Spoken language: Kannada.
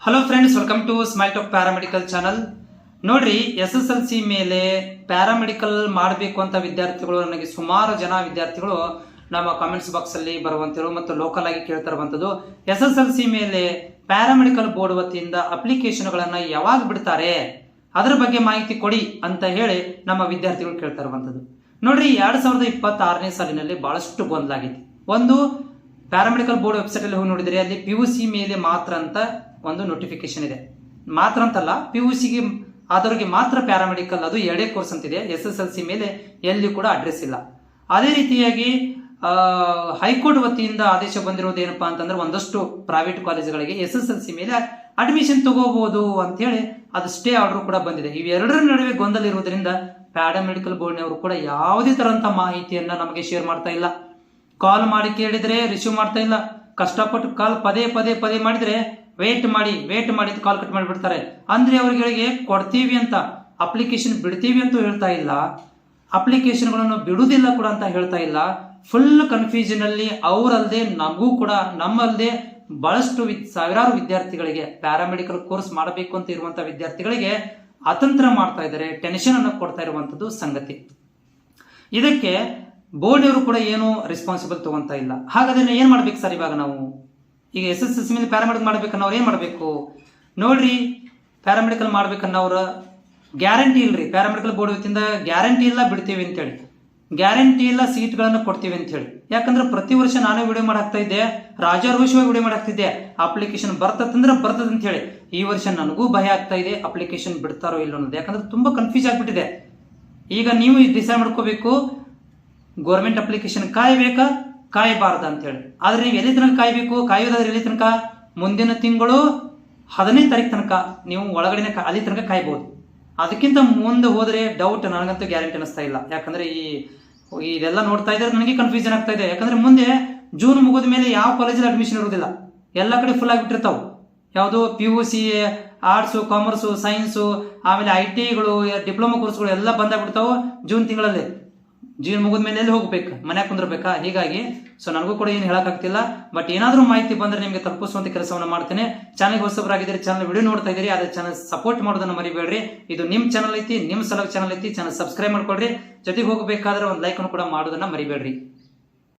Hello friends, welcome to smile talk paramedical channel. ನೋಡ್ರಿ, SSLC ಮೇಲೆ ಪ್ಯಾರಾಮೆಡಿಕಲ್ ಮಾಡಬೇಕು ಅಂತ ವಿದ್ಯಾರ್ಥಿಗಳು, ನನಗೆ ಸುಮಾರು ಜನ ವಿದ್ಯಾರ್ಥಿಗಳು ನಮ್ಮ ಕಾಮೆಂಟ್ಸ್ ಬಾಕ್ಸ್ ಅಲ್ಲಿ ಬರುವಂತಿರೋ ಮತ್ತು ಲೋಕಲ್ ಆಗಿ ಕೇಳ್ತಾ ಇರುವಂತದ್ದು, SSLC ಮೇಲೆ ಪ್ಯಾರಾಮೆಡಿಕಲ್ ಬೋರ್ಡ್ ವತಿಯಿಂದ ಅಪ್ಲಿಕೇಶನ್ಗಳನ್ನ ಯಾವಾಗ ಬಿಡ್ತಾರೆ, ಅದರ ಬಗ್ಗೆ ಮಾಹಿತಿ ಕೊಡಿ ಅಂತ ಹೇಳಿ ನಮ್ಮ ವಿದ್ಯಾರ್ಥಿಗಳು ಕೇಳ್ತಾ ಇರುವಂತದ್ದು. ನೋಡ್ರಿ, 2026ನೇ ಸಾಲಿನಲ್ಲಿ ಬಹಳಷ್ಟು ಗೊಂದಲ ಆಗಿದೆ. ಒಂದು, ಪ್ಯಾರಾಮೆಡಿಕಲ್ ಬೋರ್ಡ್ ವೆಬ್ಸೈಟ್ ಅಲ್ಲಿ ಹೋಗಿ ನೋಡಿದರೆ ಅಲ್ಲಿ PUC ಮೇಲೆ ಮಾತ್ರ ಅಂತ ಒಂದು ನೋಟಿಫಿಕೇಶನ್ ಇದೆ. ಮಾತ್ರ ಅಂತಲ್ಲ, PUCಗೆ ಆದವರಿಗೆ ಮಾತ್ರ ಪ್ಯಾರಾಮೆಡಿಕಲ್, ಅದು 2 ಕೋರ್ಸ್ ಅಂತಿದೆ. SSLC ಮೇಲೆ ಎಲ್ಲಿ ಕೂಡ ಅಡ್ರೆಸ್ ಇಲ್ಲ. ಅದೇ ರೀತಿಯಾಗಿ ಹೈಕೋರ್ಟ್ ವತಿಯಿಂದ ಆದೇಶ ಬಂದಿರೋದು ಏನಪ್ಪಾ ಅಂತಂದ್ರೆ, ಒಂದಷ್ಟು ಪ್ರೈವೇಟ್ ಕಾಲೇಜುಗಳಿಗೆ SSLC ಮೇಲೆ ಅಡ್ಮಿಷನ್ ತಗೋಬಹುದು ಅಂತ ಹೇಳಿ ಅದು ಸ್ಟೇ ಆರ್ಡರ್ ಕೂಡ ಬಂದಿದೆ. ಇವೆರಡರ ನಡುವೆ ಗೊಂದಲ ಇರುವುದರಿಂದ ಪ್ಯಾರಾಮೆಡಿಕಲ್ ಬೋರ್ಡ್ನವರು ಕೂಡ ಯಾವುದೇ ತರಂತ ಮಾಹಿತಿಯನ್ನ ನಮಗೆ ಶೇರ್ ಮಾಡ್ತಾ ಇಲ್ಲ. ಕಾಲ್ ಮಾಡಿ ಕೇಳಿದ್ರೆ ರಿಸೀವ್ ಮಾಡ್ತಾ ಇಲ್ಲ. ಕಷ್ಟಪಟ್ಟು ಕಾಲ್ ಪದೇ ಮಾಡಿದ್ರೆ ವೇಟ್ ಮಾಡಿ ಕಾಲ್ ಕಟ್ ಮಾಡಿಬಿಡ್ತಾರೆ. ಅಂದ್ರೆ ಅವರುಗಳಿಗೆ ಕೊಡ್ತೀವಿ ಅಂತ, ಅಪ್ಲಿಕೇಶನ್ ಬಿಡ್ತೀವಿ ಅಂತ ಹೇಳ್ತಾ ಇಲ್ಲ, ಅಪ್ಲಿಕೇಶನ್ಗಳನ್ನು ಬಿಡುವುದಿಲ್ಲ ಕೂಡ ಅಂತ ಹೇಳ್ತಾ ಇಲ್ಲ. ಫುಲ್ ಕನ್ಫ್ಯೂಷನ್ ಅಲ್ಲಿ ಅವರಲ್ಲದೆ ನಮಗೂ ಕೂಡ, ನಮ್ಮಲ್ಲದೆ ಬಹಳಷ್ಟು ಸಾವಿರಾರು ವಿದ್ಯಾರ್ಥಿಗಳಿಗೆ ಪ್ಯಾರಾಮೆಡಿಕಲ್ ಕೋರ್ಸ್ ಮಾಡಬೇಕು ಅಂತ ಇರುವಂತಹ ವಿದ್ಯಾರ್ಥಿಗಳಿಗೆ ಅತಂತ್ರ ಮಾಡ್ತಾ ಇದ್ದಾರೆ, ಟೆನ್ಷನ್ ಅನ್ನು ಕೊಡ್ತಾ ಇರುವಂತದ್ದು ಸಂಗತಿ. ಇದಕ್ಕೆ ಬೋರ್ಡ್ ಅವರು ಕೂಡ ಏನು ರೆಸ್ಪಾನ್ಸಿಬಲ್ ತಗೊಂತ ಇಲ್ಲ. ಹಾಗಾದ್ರೆ ಏನ್ ಮಾಡ್ಬೇಕು ಸರ್ ಇವಾಗ ನಾವು? ಈಗ SSLC ಮೇಲೆ ಪ್ಯಾರಾಮೆಡಿಕಲ್ ಮಾಡ್ಬೇಕನ್ನೋರು ಏನ್ ಮಾಡ್ಬೇಕು ನೋಡ್ರಿ. ಪ್ಯಾರಾಮೆಡಿಕಲ್ ಮಾಡ್ಬೇಕನ್ನೋರ ಗ್ಯಾರಂಟಿ ಇಲ್ರಿ. ಪ್ಯಾರಾಮೆಡಿಕಲ್ ಬೋರ್ಡ್ ವತಿಯಿಂದ ಗ್ಯಾರಂಟಿ ಇಲ್ಲ ಬಿಡ್ತೀವಿ ಅಂತ ಹೇಳಿ, ಗ್ಯಾರಂಟಿ ಇಲ್ಲ ಸೀಟ್ಗಳನ್ನು ಕೊಡ್ತೀವಿ ಅಂತ ಹೇಳಿ. ಯಾಕಂದ್ರೆ ಪ್ರತಿ ವರ್ಷ ನಾನು ವಿಡಿಯೋ ಮಾಡಾಕ್ತಾ ಇದ್ದೆ, ರಾಜಾರೋಷವಾಗಿ ವಿಡಿಯೋ ಮಾಡಾಕ್ತಿದ್ದೆ, ಅಪ್ಲಿಕೇಶನ್ ಬರ್ತದಂದ್ರೆ ಬರ್ತದ ಅಂತ ಹೇಳಿ. ಈ ವರ್ಷ ನನಗೂ ಭಯ ಆಗ್ತಾ ಇದೆ, ಅಪ್ಲಿಕೇಶನ್ ಬಿಡ್ತಾರೋ ಇಲ್ಲ ಅನ್ನೋದು. ಯಾಕಂದ್ರೆ ತುಂಬಾ ಕನ್ಫ್ಯೂಸ್ ಆಗ್ಬಿಟ್ಟಿದೆ. ಈಗ ನೀವು ಡಿಸೈಡ್ ಮಾಡ್ಕೋಬೇಕು, ಗೌರ್ಮೆಂಟ್ ಅಪ್ಲಿಕೇಶನ್ ಕಾಯ್ಬೇಕಾ ಕಾಯಬಾರ್ದ ಅಂತ ಹೇಳಿ. ಆದ್ರೆ ನೀವು ಎಲ್ಲಿ ತನಕ ಕಾಯ್ಬೇಕು? ಕಾಯೋದಾದ್ರೆ ಎಲ್ಲಿ ತನಕ? ಮುಂದಿನ ತಿಂಗಳು 15ನೇ ತಾರೀಕು ತನಕ ನೀವು ಒಳಗಡೆ ಅಲ್ಲಿ ತನಕ ಕಾಯ್ಬಹುದು. ಅದಕ್ಕಿಂತ ಮುಂದೆ ಹೋದ್ರೆ ಡೌಟ್, ನನಗಂತೂ ಗ್ಯಾರಂಟಿ ಅನಿಸ್ತಾ ಇಲ್ಲ. ಯಾಕಂದ್ರೆ ಇದೆಲ್ಲ ನೋಡ್ತಾ ಇದ್ರೆ ನನಗೆ ಕನ್ಫ್ಯೂಷನ್ ಆಗ್ತಾ ಇದೆ. ಯಾಕಂದ್ರೆ ಮುಂದೆ ಜೂನ್ ಮುಗಿದ ಮೇಲೆ ಯಾವ ಕಾಲೇಜಲ್ಲಿ ಅಡ್ಮಿಷನ್ ಇರುವುದಿಲ್ಲ, ಎಲ್ಲ ಕಡೆ ಫುಲ್ ಆಗಿಬಿಟ್ಟಿರ್ತಾವ. ಯಾವುದು PUC, ಆರ್ಟ್ಸ್, ಕಾಮರ್ಸ್, ಸೈನ್ಸ್, ಆಮೇಲೆ ITಗಳು, ಡಿಪ್ಲೊಮಾ ಕೋರ್ಸ್ಗಳು ಎಲ್ಲ ಬಂದಾಗ್ಬಿಡ್ತಾವ ಜೂನ್ ತಿಂಗಳಲ್ಲಿ. ಜೀವನ ಮುಗಿದ ಮೇಲೆ ಎಲ್ಲಿ ಹೋಗ್ಬೇಕು, ಮನ್ಯಾಗ ಕುಂದ್ರಬೇಕಾ? ಹೀಗಾಗಿ ನನಗೂ ಕೂಡ ಏನು ಹೇಳಕ್ಕಾಗ್ತಿಲ್ಲ. ಬಟ್ ಏನಾದ್ರೂ ಮಾಹಿತಿ ಬಂದ್ರೆ ನಿಮಗೆ ತಲುಪಿಸುವಂತ ಕೆಲಸವನ್ನ ಮಾಡ್ತೇನೆ. ಚಾನಲ್ ಹೊಸಬರಾಗಿದ್ದೀರಿ, ಚಾನಲ್ ವಿಡಿಯೋ ನೋಡ್ತಾ ಇದ್ದೀರಿ, ಅದೇ ಚಾನಲ್ ಸಪೋರ್ಟ್ ಮಾಡೋದನ್ನ ಮರಿಬೇಡ್ರಿ. ಇದು ನಿಮ್ ಚಾನಲ್ ಐತಿ, ನಿಮ್ ಸಲುವಾಗಿ ಚಾನಲ್ ಐತಿ. ಚಾನಲ್ ಸಬ್ಸ್ಕ್ರೈಬ್ ಮಾಡ್ಕೊಳ್ರಿ. ಜೊತೆಗೆ ಹೋಗಬೇಕಾದ್ರೆ ಒಂದು ಲೈಕ್ ಅನ್ನು ಕೂಡ ಮಾಡೋದನ್ನ ಮರಿಬೇಡ್ರಿ.